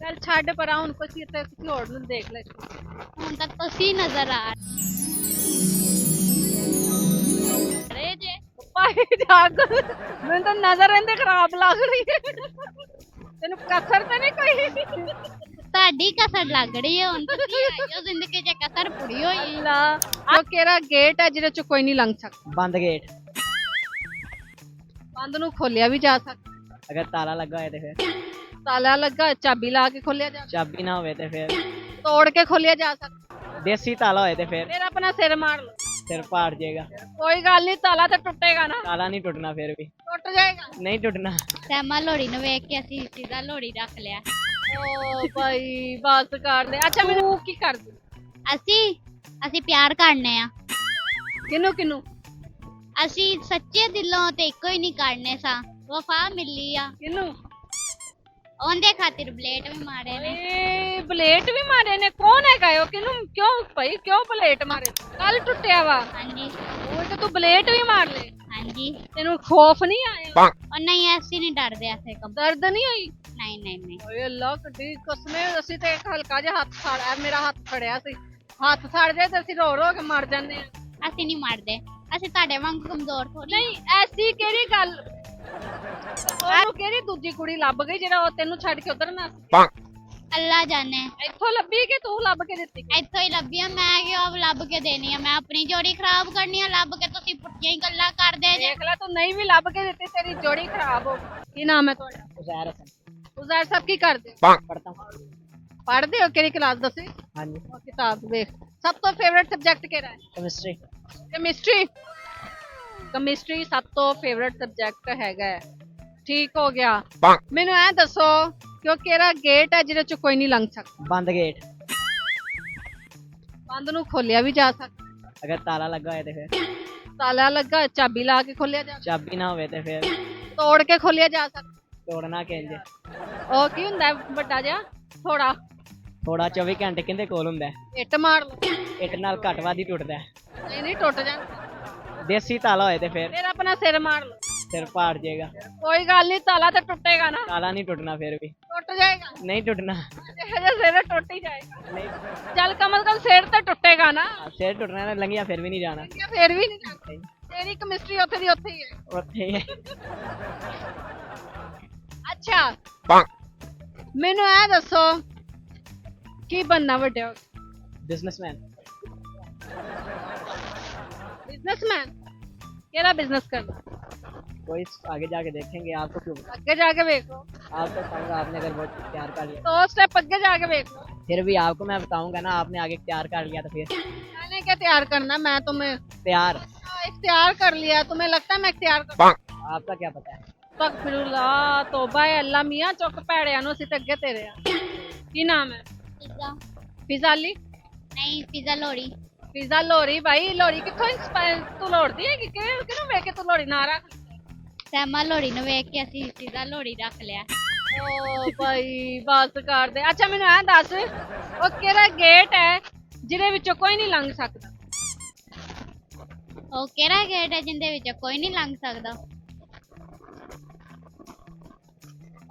ਚੱਲ ਛੱਡ ਪਰਾਂ ਹੁਣ ਕੋਈ ਤੇ ਕਿਸੇ ਹੋਰ ਨੂੰ ਦੇਖ ਲੈ। ਹੁਣ ਤਾਂ ਤੁਸੀਂ ਨਜ਼ਰ ਆ ਰਹੇ ਜੇ। ਭਾਈ ਜਾਗ ਮੈਨੂੰ ਤਾਂ ਨਜ਼ਰ ਇਹਦੇ ਖਰਾਬ ਲੱਗ ਰਹੀ ਹੈ। ਤੈਨੂੰ ਕਸਰ ਤੇ ਨਹੀਂ ਕੋਈ? ਤੁਹਾਡੀ ਕਸਰ ਲੱਗ ਰਹੀ ਹੈ। ਹੁਣ ਤੁਸੀਂ ਆਇਓ ਜ਼ਿੰਦਗੀ 'ਚ ਕਸਰ ਪੂਰੀ ਹੋਈ। ਅੱਲਾ ਉਹ ਕਿਹੜਾ ਗੇਟ ਹੈ ਜਿਹਦੇ ਚ ਕੋਈ ਨਹੀਂ ਲੰਘ ਸਕਦਾ? ਬੰਦ ਗੇਟ। ਬੰਦ ਨੂੰ ਖੋਲਿਆ ਵੀ ਜਾ ਸਕਦਾ। ਅਗਰ ਤਾਲਾ ਲੱਗਾ ਹੋਏ ਤੇ ਫਿਰ ਤਾਲਾ ਲੱਗਾ ਚਾਬੀ ਲਾ ਕੇ ਖੋਲਿਆ ਜਾ ਸਕਦਾ। ਚਾਬੀ ਨਾ ਹੋਵੇ ਤੇ ਫਿਰ ਤੋੜ ਕੇ ਖੋਲਿਆ ਜਾ ਸਕਦਾ। ਦੇਸੀ ਤਾਲਾ ਹੋਏ ਤੇ ਫਿਰ ਆਪਣਾ ਸਿਰ ਮਾਰ ਲਓ। ਫਿਰ ਪਾੜ ਜਾਏਗਾ। ਕੋਈ ਗੱਲ ਨਹੀਂ, ਤਾਲਾ ਤੇ ਟੁੱਟੇਗਾ ਨਾ। ਤਾਲਾ ਨਹੀਂ ਟੁੱਟਣਾ ਫਿਰ ਵੀ। ਟੁੱਟ ਜਾਏਗਾ। ਨਹੀਂ ਟੁੱਟਣਾ। ਸੈਮਾ ਲੋੜੀ ਨੂੰ ਵੇਖ ਕੇ ਅਸੀਂ ਸਿੱਧਾ ਲੋੜੀ ਰੱਖ ਲਿਆ। ਓ ਭਾਈ ਬਸ ਕਰ ਦੇ। ਅੱਛਾ ਮੈਨੂੰ ਕੀ ਕਰਦੀ? ਅਸੀਂ ਪਿਆਰ ਕਰਨੇ ਆ। ਕਿਨੂੰ ਕਿਨੂੰ? ਅਸੀਂ ਸੱਚੇ ਦਿਲੋਂ ਤੇ ਇੱਕੋ ਹੀ ਨਹੀਂ ਕਰਨੇ ਸਾਂ। ਵਫਾ ਮਿਲੀ ਆ ਕਿਨੂੰ? ਉਹਦੇ ਖਾਤਰ ਬਲੇਟ ਵੀ ਮਾਰੇ ਨੇ। ਏ ਬਲੇਟ ਵੀ ਮਾਰੇ ਨੇ? ਕੌਣ ਹੈਗਾ ਉਹ? ਕਿਨੂੰ? ਕਿਉਂ ਭਾਈ ਕਿਉਂ ਬਲੇਟ ਮਾਰੇ? ਕੱਲ ਟੁੱਟਿਆ ਵਾ। ਹਾਂਜੀ ਉਹ ਤੇ ਤੂੰ ਬਲੇਟ ਵੀ ਮਾਰ ਲੈ। ਹਾਂਜੀ। ਤੈਨੂੰ ਖੌਫ ਨਹੀਂ ਆਇਆ? ਉਹ ਨਹੀਂ, ਅਸੀਂ ਨਹੀਂ ਡਰਦੇ ਐਸੇ ਕੰਮ। ਦਰਦ ਨਹੀਂ ਹੋਈ? ਨਹੀਂ ਨਹੀਂ ਨਹੀਂ। ਓਏ ਅੱਲਾ ਕੱਢੀ ਕਸਮੇ। ਅਸੀਂ ਤੇ ਇੱਕ ਹਲਕਾ ਜਿਹਾ ਹੱਥ ਸਾੜਿਆ, ਮੇਰਾ ਹੱਥ ਫੜਿਆ ਸੀ। ਹੱਥ ਸੜ ਜਾਏ ਤੇ ਅਸੀਂ ਰੋ ਰੋ ਕੇ ਮਰ ਜਾਂਦੇ ਆ। ਅਸੀਂ ਨਹੀਂ ਮਰਦੇ। ਅਸੀਂ ਤੁਹਾਡੇ ਵਾਂਗ ਕਮਜ਼ੋਰ ਥੋੜੀ। ਨਹੀਂ ਐਸੀ ਕਿਹੜੀ ਗੱਲ? ਉਹਨੂੰ ਕਿਹੜੀ ਦੂਜੀ ਕੁੜੀ ਲੱਭ ਗਈ ਜਿਹੜਾ ਉਹ ਤੈਨੂੰ ਛੱਡ ਕੇ ਉਧਰ ਨਾ? ਅੱਲਾ ਜਾਣੇ। ਇੱਥੋਂ ਲੱਭੀ ਕਿ ਤੂੰ ਲੱਭ ਕੇ ਦਿੱਤੀ? ਇੱਥੋਂ ਹੀ ਲੱਭੀ ਆ ਮੈਂ। ਕਿਉਂ ਲੱਭ ਕੇ ਦੇਣੀ ਆ? ਮੈਂ ਆਪਣੀ ਜੋੜੀ ਖਰਾਬ ਕਰਨੀ ਆ ਲੱਭ ਕੇ? ਤੁਸੀਂ ਪੁੱਠੀਆਂ ਹੀ ਗੱਲਾਂ ਕਰਦੇ ਜੇ। ਦੇਖ ਲੈ ਤੂੰ ਨਹੀਂ ਵੀ ਲੱਭ ਕੇ ਦਿੱਤੀ ਤੇਰੀ ਜੋੜੀ ਖਰਾਬ ਹੋ ਗਈ। ਕੀ ਨਾਮ ਹੈ ਤੁਹਾਡਾ? ਉਜ਼ੈਰ ਹਸਨ। ਉਜ਼ੈਰ ਸਾਹਿਬ ਕੀ ਕਰਦੇ? ਪੜ੍ਹਤਾ ਹੂੰ। ਪੜ੍ਹਦੇ ਹੋ? ਕਿਹੜੀ ਕਲਾਸ ਦੱਸੀ? ਹਾਂਜੀ। ਉਹ ਕਿਤਾਬ ਵੇਖ। ਸਭ ਤੋਂ ਫੇਵਰਿਟ ਸਬਜੈਕਟ ਕਿਹੜਾ ਹੈ? ਕੈਮਿਸਟਰੀ। ਕੈਮਿਸਟਰੀ। ਕੈਮਿਸਟਰੀ ਸਭ ਤੋਂ ਫੇਵਰਿਟ ਸਬਜੈਕਟ ਹੈਗਾ ਹੈ। ਠੀਕ ਹੋ ਗਿਆ। ਮੈਨੂੰ ਐ ਦੱਸੋ ਕਿ ਉਹ ਕਿਹੜਾ ਗੇਟ ਹੈ ਜਿਹਦੇ ਚ ਕੋਈ ਨਹੀਂ ਲੰਘ ਸਕਦਾ? ਬੰਦ ਗੇਟ। ਬੰਦ ਨੂੰ ਖੋਲਿਆ ਵੀ ਜਾ ਸਕਦਾ। ਅਗਰ ਤਾਲਾ ਲੱਗਾ ਹੋਏ ਤੇ ਫਿਰ ਤਾਲਾ ਲੱਗਾ ਚਾਬੀ ਲਾ ਕੇ ਖੋਲਿਆ ਜਾ ਸਕਦਾ। ਚਾਬੀ ਨਾ ਹੋਵੇ ਤੇ ਫਿਰ ਤੋੜ ਕੇ ਖੋਲਿਆ ਜਾ ਸਕਦਾ। ਤੋੜਨਾ ਕਿੰਜ? ਉਹ ਕੀ ਹੁੰਦਾ ਹੈ ਵੱਡਾ ਜਿਹਾ? ਥੋੜਾ ਥੋੜਾ 24 ਘੰਟੇ ਕਿੰਦੇ ਕੋਲ ਹੁੰਦਾ ਹੈ? ਇੱਟ ਮਾਰ ਲਓ। ਇੱਟ ਨਾਲ ਘੱਟ ਵੱਧ ਹੀ ਟੁੱਟਦਾ ਹੈ। ਨਹੀਂ ਨਹੀਂ ਟੁੱਟ ਜਾਂਦਾ। ਦੇਸੀ ਤਾਲਾ ਹੋਏ ਤੇ ਫਿਰ ਆਪਣਾ ਸਿਰ ਮਾਰ ਲਓ। ਫਿਰ ਪਾੜ ਜਾਏਗਾ। ਕੋਈ ਗੱਲ ਨਹੀਂ, ਤਾਲਾ ਤੇ ਟੁੱਟੇਗਾ ਨਾ। ਤਾਲਾ ਨਹੀਂ ਟੁੱਟਣਾ ਫਿਰ ਵੀ। ਟੁੱਟ ਜਾਏਗਾ। ਨਹੀਂ ਟੁੱਟਣਾ। ਹਜੇ ਸਿਰ ਟੁੱਟ ਹੀ ਜਾਏਗਾ। ਨਹੀਂ। ਚੱਲ ਕਮ ਸੇ ਕਮ ਸਿਰ ਤਾਂ ਟੁੱਟੇਗਾ ਨਾ। ਸਿਰ ਟੁੱਟਣਾ ਨਾ ਲੰਘਿਆ ਫਿਰ ਵੀ ਨਹੀਂ ਜਾਣਾ। ਫੇਰ ਵੀ ਨਹੀਂ ਜਾਣਾ। ਤੇਰੀ ਕੈਮਿਸਟਰੀ ਉੱਥੇ ਦੀ ਉੱਥੇ ਹੀ ਹੈ। ਉੱਥੇ ਹੀ ਹੈ। ਅੱਛਾ ਮੈਨੂੰ ਐ ਦੱਸੋ ਕੀ ਬੰਨਾ ਵੱਡੇ ਹੋ? ਬਿਜ਼ਨਸਮੈਨ। बिजनेसमैन। केरा बिजनेस करना? कोई आगे जाके देखेंगे। आपको क्यों? आगे जाके देखो। आपको बताऊंगा। आपने अगर बहुत इख्तियार कर लिया तो स्टेप आगे जाके देखो। फिर भी आपको मैं बताऊंगा ना। आपने आगे इख्तियार कर लिया तो फिर मैंने क्या तैयार करना? मैं तुम्हें तैयार इख्तियार कर लिया। तुम्हें लगता है मैं इख्तियार कर? आपका क्या पता है? अस्तगफिरुल्लाह तौबा है अल्लाह मियां। चुक पैड़िया नु ਅਸੀਂ ਤੇ ਅੱਗੇ ਤੇਰੇ ਆ। ਕੀ ਨਾਮ ਹੈ? ਪਿਜ਼ਾ। ਫਿਜ਼ਾ ਅਲੀ? ਨਹੀਂ, ਪਿਜ਼ਾ ਲੋੜੀ। ਫਿਜ਼ਾ ਲੋਰੀ। ਭਾਈ ਲੋਰੀ ਕਿੱਥੋਂ ਤੂੰ ਲੋੜਦੀ ਹੈ ਕਿ ਕਿਹਨੂੰ ਵੇਖ ਕੇ ਤੂੰ ਲੋੜੀ ਨਾ ਰੱਖ? ਸੈਮਾ ਲੋੜੀ ਨੂੰ ਵੇਖ ਕੇ ਅਸੀਂ ਸਿੱਧਾ ਲੋੜੀ ਰੱਖ ਲਿਆ। ਓ ਭਾਈ ਬਸ ਕਰ ਦੇ। ਅੱਛਾ ਮੈਨੂੰ ਐਂ ਦੱਸ ਉਹ ਕਿਹੜਾ ਗੇਟ ਹੈ ਜਿਹਦੇ ਵਿੱਚੋਂ ਕੋਈ ਨਹੀਂ ਲੰਘ ਸਕਦਾ? ਉਹ ਕਿਹੜਾ ਗੇਟ ਹੈ ਜਿੰਦੇ ਵਿੱਚ ਕੋਈ ਨਹੀਂ ਲੰਘ ਸਕਦਾ?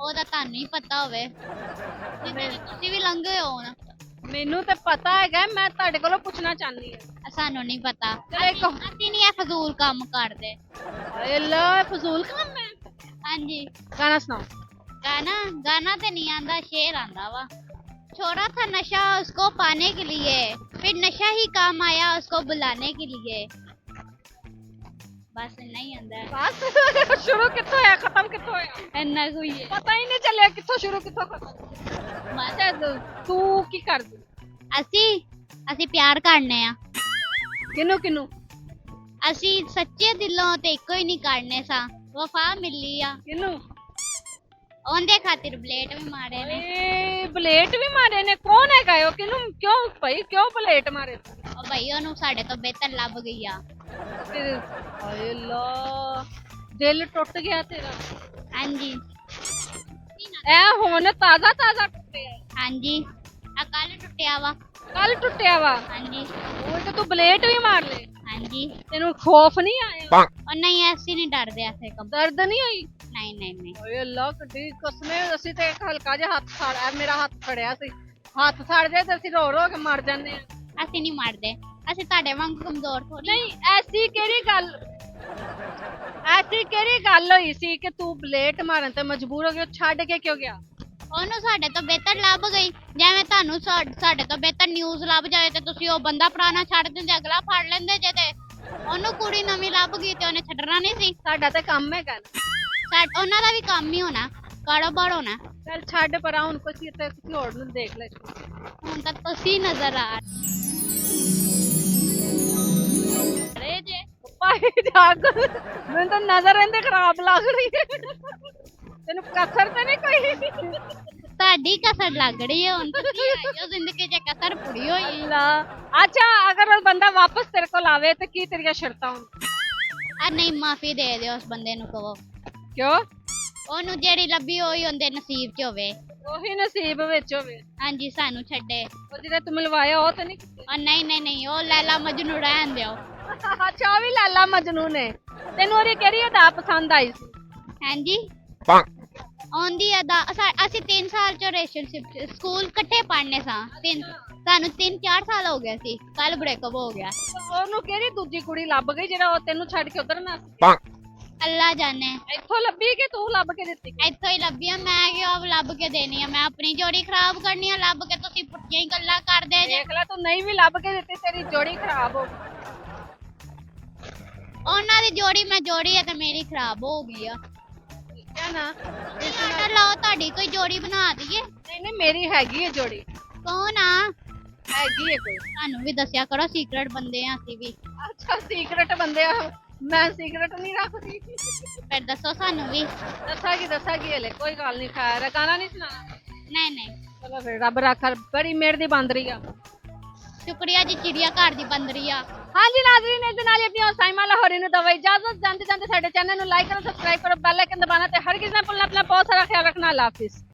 ਉਹ ਤਾਂ ਤੁਹਾਨੂੰ ਹੀ ਪਤਾ ਹੋਵੇ ਜਿਹਦੇ ਵਿੱਚ ਤੁਸੀਂ ਵੀ ਲੰਘੇ ਹੋ ਨਾ। ਮੈਨੂੰ ਤਾਂ ਪਤਾ ਹੈਗਾ। ਮੈਂ ਤੁਹਾਡੇ ਕੋਲੋਂ ਪੁੱਛਣਾ ਚਾਹੁੰਦੀ ਹਾਂ। ਸਾਨੂੰ ਨਹੀਂ ਪਤਾ। ਚਲੋ ਇੱਕ ਅਸੀਂ ਨਹੀਂ ਇਹ ਫਜ਼ੂਲ ਕੰਮ ਕਰਦੇ। ਹਾਏ ਅੱਲਾ ਫਜ਼ੂਲ ਕੰਮ ਹੈ। ਹਾਂਜੀ। ਗਾਣਾ ਸੁਣਾਓ। गाना तो नहीं आंदा, शेर आंदा वा। छोड़ा था नशा उसको पाने के लिए, फिर नशा ही काम आया उसको बुलाने के लिए। बस नहीं आंदा। बस शुरू कित्थों होया खत्म कित्थों होया? इन्ना कोई है। पता ही नहीं चलिया कित्थों शुरू कित्थों खत्म। अच्छा तू की करदी? ਅਸੀਂ ਪਿਆਰ ਕਰਨੇ ਆ। ਕਿਨੂੰ ਕਿਨੂੰ? ਅਸੀਂ ਸੱਚੇ ਦਿਲੋਂ ਤੇ ਇੱਕੋ ਹੀ ਨਹੀਂ ਕਰਨੇ ਸਾਂ। ਵਫਾ ਮਿਲੀ ਆ ਕਿਨੂੰ? ਉਹਦੇ ਖਾਤਰ ਬਲੇਟ ਵੀ ਮਾਰੇ ਨੇ। ਏ ਬਲੇਟ ਵੀ ਮਾਰੇ ਨੇ? ਕੌਣ ਹੈਗਾ ਉਹ? ਕਿਨੂੰ? ਕਿਉਂ ਭਾਈ ਕਿਉਂ ਬਲੇਟ ਮਾਰੇ? ਉਹ ਭਈ ਉਹਨੂੰ ਸਾਡੇ ਤੋਂ ਬਿਹਤਰ ਲੱਭ ਗਈ ਆ। ਹਾਏ ਅੱਲਾ ਦਿਲ ਟੁੱਟ ਗਿਆ ਤੇਰਾ। ਹਾਂਜੀ ਐ ਹੁਣ ਤਾਜ਼ਾ ਤਾਜ਼ਾ ਟੁੱਟਿਆ? ਹਾਂਜੀ। ਆ ਕੱਲ ਟੁੱਟਿਆ ਵਾ। ਕੱਲ ਟੁੱਟਿਆ ਵਾ? ਹਾਂਜੀ ਉਹ ਤੇ ਤੂੰ ਬਲੇਟ ਵੀ ਮਾਰ ਲੈ। हाँ जी। ਤੈਨੂੰ ਖੌਫ ਨਹੀਂ ਆਇਆ? और नहीं ऐसी नहीं डर दे ऐसे कब। ਦਰਦ ਨਹੀਂ ਹੋਈ? नहीं नहीं नहीं। ਓਏ ਅੱਲਾ ਕੱਢੀ ਕਸਮੇ, ਅਸੀਂ ਤੇ ਇੱਕ ਹਲਕਾ ਜਿਹਾ ਹੱਥ ਫੜਿਆ, ਮੇਰਾ ਹੱਥ ਫੜਿਆ ਸੀ, ਹੱਥ ਫੜ ਜਾਏ ਤੇ ਅਸੀਂ ਰੋ ਰੋ ਕੇ ਮਰ ਜਾਂਦੇ ਆ। ਅਸੀਂ ਨਹੀਂ ਮਰਦੇ, ਅਸੀਂ ਤੁਹਾਡੇ ਵਾਂਗ ਕਮਜ਼ੋਰ ਥੋੜੀ। ਨਹੀਂ ਐਸੀ ਕਿਹੜੀ ਗੱਲ ਹੋਈ ਸੀ ਕਿ ਤੂੰ ਬਲੇਟ ਮਾਰਨ ਤੇ ਮਜਬੂਰ ਹੋ ਗਿਆ, ਛੱਡ ਕੇ ਕਿਉਂ ਗਿਆ? ਉਹਨੂੰ ਸਾਡੇ ਤੋਂ ਬਿਹਤਰ ਲੱਭ ਗਈ, ਜਿਵੇਂ ਤੁਹਾਨੂੰ ਸਾਡੇ ਤੋਂ ਬਿਹਤਰ ਨਿਊਜ਼ ਲੱਭ ਜਾਏ ਤੇ ਤੁਸੀਂ ਉਹ ਬੰਦਾ ਪੁਰਾਣਾ ਛੱਡ ਦਿੰਦੇ, ਅਗਲਾ ਫੜ ਲੈਂਦੇ ਜੇ, ਤੇ ਉਹਨੂੰ ਕੁੜੀ ਨਵੀਂ ਲੱਭ ਗਈ ਤੇ ਉਹਨੇ ਛੱਡਣਾ ਨਹੀਂ ਸੀ। ਸਾਡਾ ਤੇ ਕੰਮ ਹੈਗਾ ਨਾ। ਉਹਨਾਂ ਦਾ ਵੀ ਕੰਮ ਹੀ ਹੋਣਾ, ਕਾਰੋਬਾਰ ਹੋਣਾ। ਚੱਲ ਛੱਡ ਪਰਾਂ, ਹੁਣ ਕਿਸੇ ਹੋਰ ਨੂੰ ਦੇਖ ਲੈ। ਹੁਣ ਤਾਂ ਤੁਸੀਂ ਨਜ਼ਰ ਆ ਰਹੇ ਜੇ। ਭਾਈ ਜਾਗ, ਮੈਨੂੰ ਤਾਂ ਨਜ਼ਰ ਇਹਦੇ ਖਰਾਬ ਲੱਗ ਰਹੀ ਹੈ। ਤੈਨੂੰ ਕਸਰ ਤੇ ਨਹੀਂ ਕੋਈ? ਤੁਹਾਡੀ ਕਸਰ ਲੱਗ ਰਹੀ ਹੈ, ਹੁਣ ਤੁਸੀਂ ਆਇਓ ਜ਼ਿੰਦਗੀ 'ਚ ਕਸਰ ਪੂਰੀ ਹੋਈ। ਅੱਲਾ, ਅੱਛਾ ਅਗਰ ਉਹ ਬੰਦਾ ਵਾਪਸ ਤੇਰੇ ਕੋਲ ਆਵੇ ਤੇ ਕੀ ਤੇਰੀਆਂ ਸ਼ਰਤਾਂ ਹੋਣ? ਆ ਨਹੀਂ, ਮਾਫੀ ਦੇ ਦਿਓ ਉਸ ਬੰਦੇ ਨੂੰ, ਕਹੋ ਕਿਉਂ? ਉਹਨੂੰ ਜਿਹੜੀ ਲੱਭੀ ਹੋਈ ਉਹਦੇ ਨਸੀਬ 'ਚ ਹੋਵੇ। ਉਹੀ ਨਸੀਬ ਵਿੱਚ ਹੋਵੇ। ਹਾਂਜੀ, ਸਾਨੂੰ ਛੱਡੇ। ਉਹ ਜਿਹੜਾ ਤੂੰ ਮਿਲਵਾਇਆ ਉਹ ਤੇ ਨਹੀਂ? ਉਹ ਨਹੀਂ ਨਹੀਂ ਨਹੀਂ, ਉਹ ਲੈਲਾ ਮਜਨੂ ਰਹਿਣ ਦਿਓ। ਅੱਛਾ ਉਹ ਵੀ ਲਾਲਾ ਮਜਨੂ ਨੇ। ਤੈਨੂੰ ਉਹਦੀ ਕਿਹੜੀ ਅਦਾ ਪਸੰਦ ਆਈ ਸੀ? ਹਾਂਜੀ, ਆਉਂਦੀ ਅਦਾ। ਅਸੀਂ 3 ਸਾਲ ਚ ਰਿਲੇਸ਼ਨਸ਼ਿਪ ਸਕੂਲ ਇਕੱਠੇ ਪੜ੍ਹਨੇ ਸਾਂ। ਸਾਨੂੰ 3-4 ਸਾਲ ਹੋ ਗਏ ਸੀ, ਕੱਲ ਬ੍ਰੇਕਅਪ ਹੋ ਗਿਆ। ਉਹਨੂੰ ਕਿਹੜੀ ਦੂਜੀ ਕੁੜੀ ਲੱਭ ਗਈ ਜਿਹੜਾ ਉਹ ਤੈਨੂੰ ਛੱਡ ਕੇ ਉਧਰ ਨਾ? ਅੱਲਾ ਜਾਣੇ। ਇੱਥੋਂ ਲੱਭੀ ਕਿ ਤੂੰ ਲੱਭ ਕੇ ਦਿੱਤੀ? ਇੱਥੋਂ ਹੀ ਲੱਭੀ ਆ ਮੈਂ, ਕਿਉਂ ਲੱਭ ਕੇ ਦੇਣੀ ਆ? ਮੈਂ ਆਪਣੀ ਜੋੜੀ ਖਰਾਬ ਕਰਨੀ ਆ ਲੱਭ ਕੇ? ਤੁਸੀਂ ਪੁੱਠੀਆਂ ਹੀ ਗੱਲਾਂ ਕਰਦੇ ਜੇ। ਦੇਖ ਲੈ, ਤੂੰ ਨਹੀਂ ਵੀ ਲੱਭ ਕੇ ਦਿੱਤੀ ਤੇਰੀ ਜੋੜੀ ਖਰਾਬ ਹੋ ਗਈ। ਉਹਨਾਂ ਦੀ ਜੋੜੀ ਮੈਂ ਜੋੜੀ ਆ ਤੇ ਮੇਰੀ ਖਰਾਬ ਹੋ ਗਈ ਆ। ਠੀਕ ਹੈ ਨਾ? ਆਰਡਰ ਲਾਓ, ਤੁਹਾਡੀ ਕੋਈ ਜੋੜੀ ਬਣਾ ਦਈਏ। ਨਹੀਂ ਨਹੀਂ, ਮੇਰੀ ਹੈਗੀ ਹੈ ਜੋੜੀ, ਕੌਣ ਆ? ਹੈਗੀ ਹੈ ਕੋਈ। ਤੁਹਾਨੂੰ ਵੀ ਦੱਸਿਆ ਕਰੋ, ਸੀਕ੍ਰੇਟ ਬੰਦੇ ਆ ਅਸੀਂ ਵੀ। ਅੱਛਾ ਸੀਕ੍ਰੇਟ ਬੰਦੇ ਆ, ਮੈਂ ਸੀਕ੍ਰੇਟ ਨਹੀਂ ਰੱਖਦੀ। ਫਿਰ ਦੱਸੋ ਸਾਨੂੰ ਵੀ। ਦੱਸਾਂਗੀ ਹਲੇ, ਕੋਈ ਗੱਲ ਨਹੀਂ। ਖੈਰ ਗਾਣਾ ਨਹੀਂ ਸੁਣਾਣਾ? ਨਹੀਂ ਨਹੀਂ, ਚਲੋ ਫਿਰ ਰੱਬ ਰਾਖਾ, ਬੜੀ ਮੇਰ ਦੀ ਬੰਦ ਰਹੀ ਆ। ਸ਼ੁਕਰੀਆ ਜੀ, ਚਿੜੀਆ ਘਰ ਦੀ ਬੰਦਰੀ ਆ। ਹਾਂਜੀ ਨਾਜ਼ਰੀਨ, ਇਸ ਦੇ ਨਾਲ ਹੀ ਆਪਣੀ ਸਾਈਮਾ ਲਾਹੌਰੀ ਨੂੰ ਦਵਾਈ ਇਜਾਜ਼ਤ। ਜਾਂਦੇ ਜਾਂਦੇ ਸਾਡੇ ਚੈਨਲ ਨੂੰ ਲਾਈਕ ਕਰੋ, ਸਬਸਕ੍ਰਾਈਬ ਕਰੋ, ਬੈਲ ਆਈਕਨ ਦਬਾਉਣਾ ਤੇ ਹਰ ਕਿਸੇ ਨਾਲ ਭੁੱਲਣਾ। ਆਪਣਾ ਬਹੁਤ ਸਾਰਾ ਖਿਆਲ ਰੱਖਣਾ। ਅੱਲਾਹ ਹਾਫਿਜ਼।